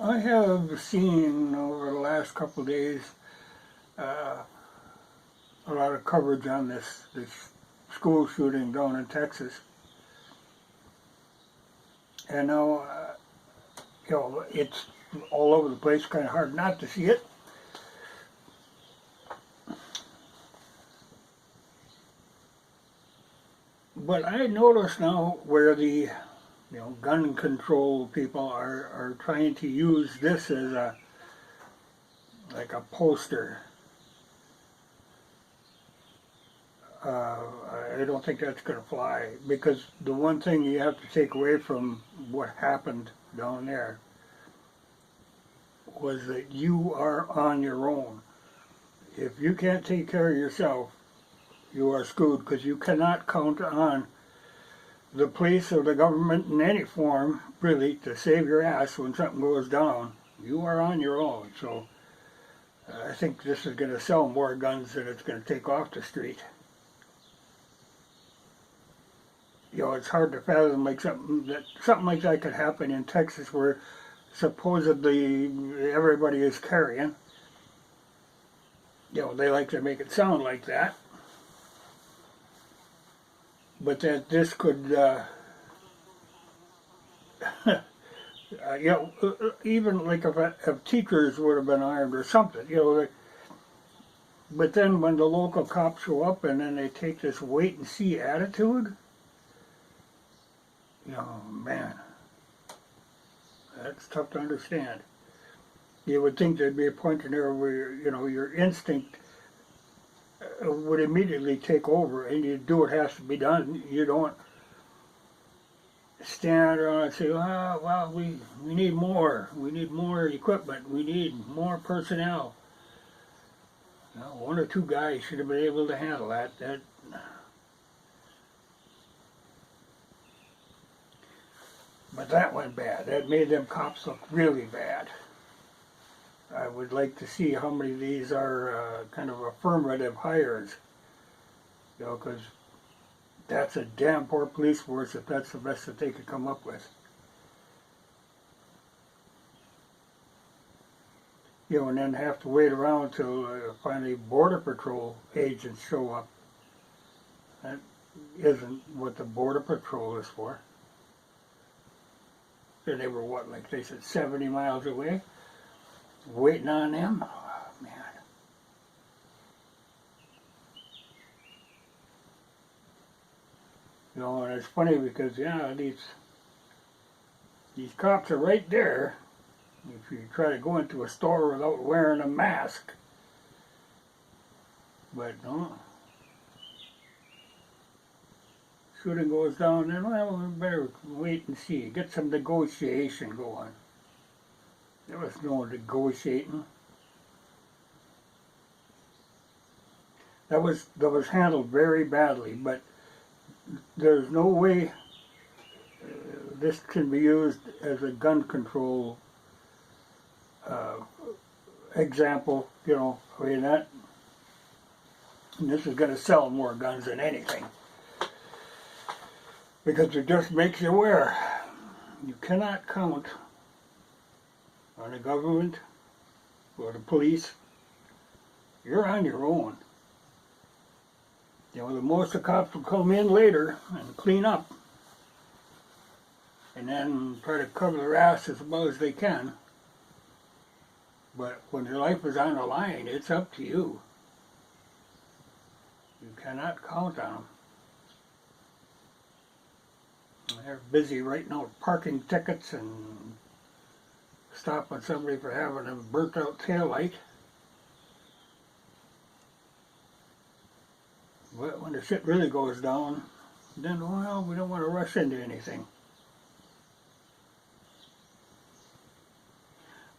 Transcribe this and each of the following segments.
I have seen over the last couple of days a lot of coverage on this school shooting down in Texas. And now, it's all over the place, kind of hard not to see it. But I notice now where the gun control people are trying to use this as like a poster. I don't think that's going to fly, because the one thing you have to take away from what happened down there was that you are on your own. If you can't take care of yourself, you are screwed, because you cannot count on the police or the government in any form, really, to save your ass when something goes down. You are on your own. So I think this is going to sell more guns than it's going to take off the street. It's hard to fathom like something like that could happen in Texas, where supposedly everybody is carrying. They like to make it sound like that, but that this could, even like if teachers would have been armed or something, but then when the local cops show up and then they take this wait and see attitude. Man, that's tough to understand. You would think there'd be a point in there where, your instinct would immediately take over and you do what has to be done. You don't stand around and say, oh, well, we need more. We need more equipment. We need more personnel. One or two guys should have been able to handle that. But that went bad. That made them cops look really bad. I would like to see how many of these are kind of affirmative hires. Because that's a damn poor police force if that's the best that they could come up with. And then have to wait around till finally Border Patrol agents show up. That isn't what the Border Patrol is for. And they were, like they said, 70 miles away, waiting on them. Oh, man. And it's funny because, these cops are right there. If you try to go into a store without wearing a mask. But no. Shooting goes down, then, well, we better wait and see. Get some negotiation going. There was no negotiating. That was handled very badly, but there's no way this can be used as a gun control example. And this is going to sell more guns than anything. Because it just makes you aware. You cannot count on the government or the police. You're on your own. The most the cops will come in later and clean up. And then try to cover their ass as well as they can. But when your life is on the line, it's up to you. You cannot count on them. They're busy writing out parking tickets and stopping somebody for having a burnt out taillight. But when the shit really goes down, then, well, we don't want to rush into anything.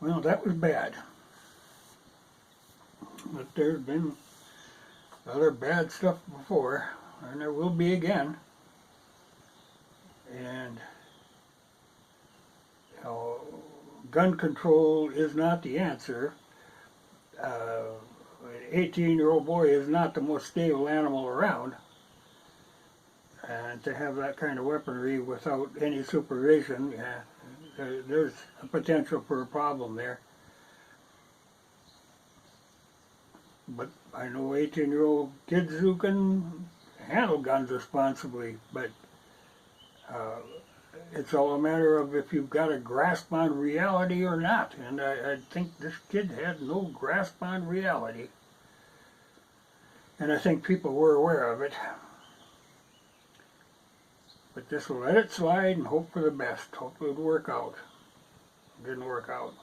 Well, that was bad. But there's been other bad stuff before, and there will be again. And gun control is not the answer. An 18-year-old boy is not the most stable animal around. And to have that kind of weaponry without any supervision, there's a potential for a problem there. But I know 18-year-old kids who can handle guns responsibly, but it's all a matter of if you've got a grasp on reality or not. And I think this kid had no grasp on reality. And I think people were aware of it. But just let it slide and hope for the best. Hope it would work out. It didn't work out.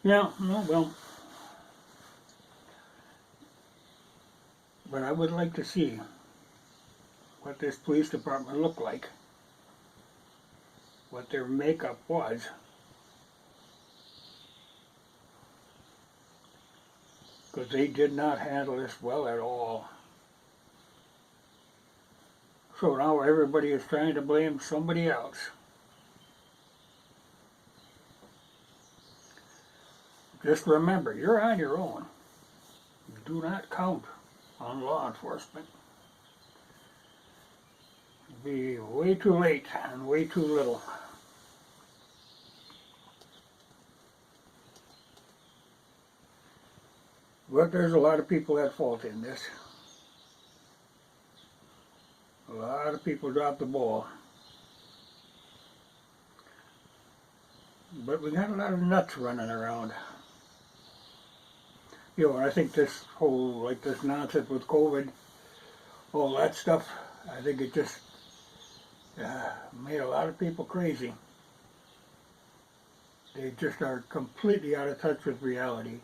Yeah, no, well. But I would like to see what this police department looked like. What their makeup was. Because they did not handle this well at all. So now everybody is trying to blame somebody else. Just remember, you're on your own. Do not count on law enforcement. It'll be way too late and way too little. But there's a lot of people at fault in this. A lot of people dropped the ball. But we got a lot of nuts running around. You know, I think this whole, like this nonsense with COVID, all that stuff, I think it just made a lot of people crazy. They just are completely out of touch with reality.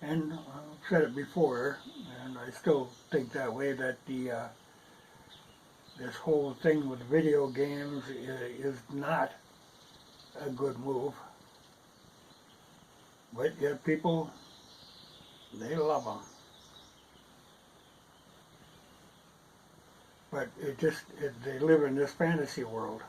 And I've said it before, and I still think that way, that this whole thing with video games is not a good move. But yet people, they love them. But they live in this fantasy world.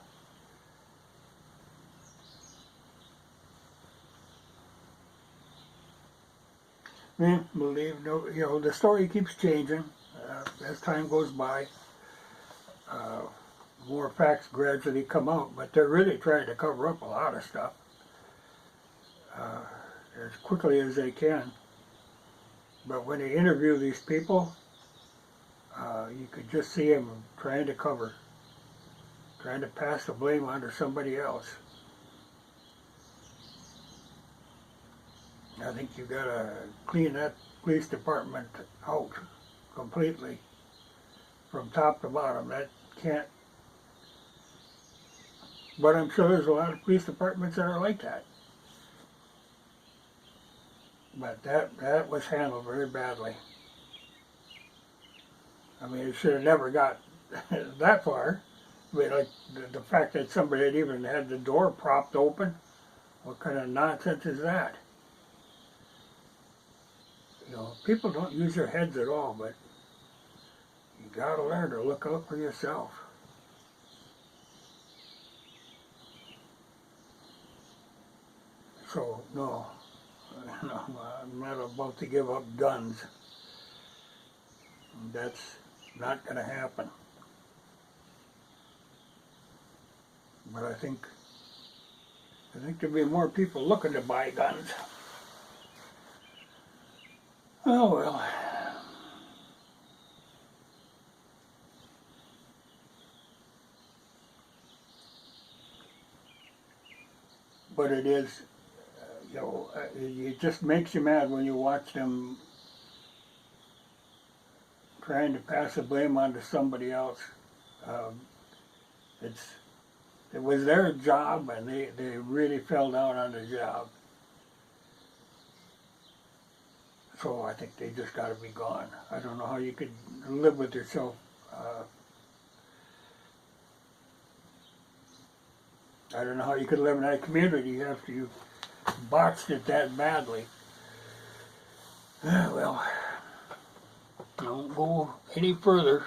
Believe no, you know, the story keeps changing as time goes by. More facts gradually come out, but they're really trying to cover up a lot of stuff as quickly as they can. But when they interview these people, you could just see them trying to cover, trying to pass the blame onto somebody else. I think you gotta clean that police department out completely, from top to bottom. That can't. But I'm sure there's a lot of police departments that are like that. But that was handled very badly. I mean, it should have never got that far. I mean, like the fact that somebody had even had the door propped open. What kind of nonsense is that? You know, people don't use their heads at all, but you gotta learn to look out for yourself. So, no, I'm not about to give up guns. That's not gonna happen. But I think there'll be more people looking to buy guns. Oh well. But it is, you know, it just makes you mad when you watch them trying to pass the blame onto somebody else. It was their job, and they really fell down on the job. So I think they just got to be gone. I don't know how you could live with yourself. I don't know how you could live in that community after you botched it that badly. Well, don't go any further.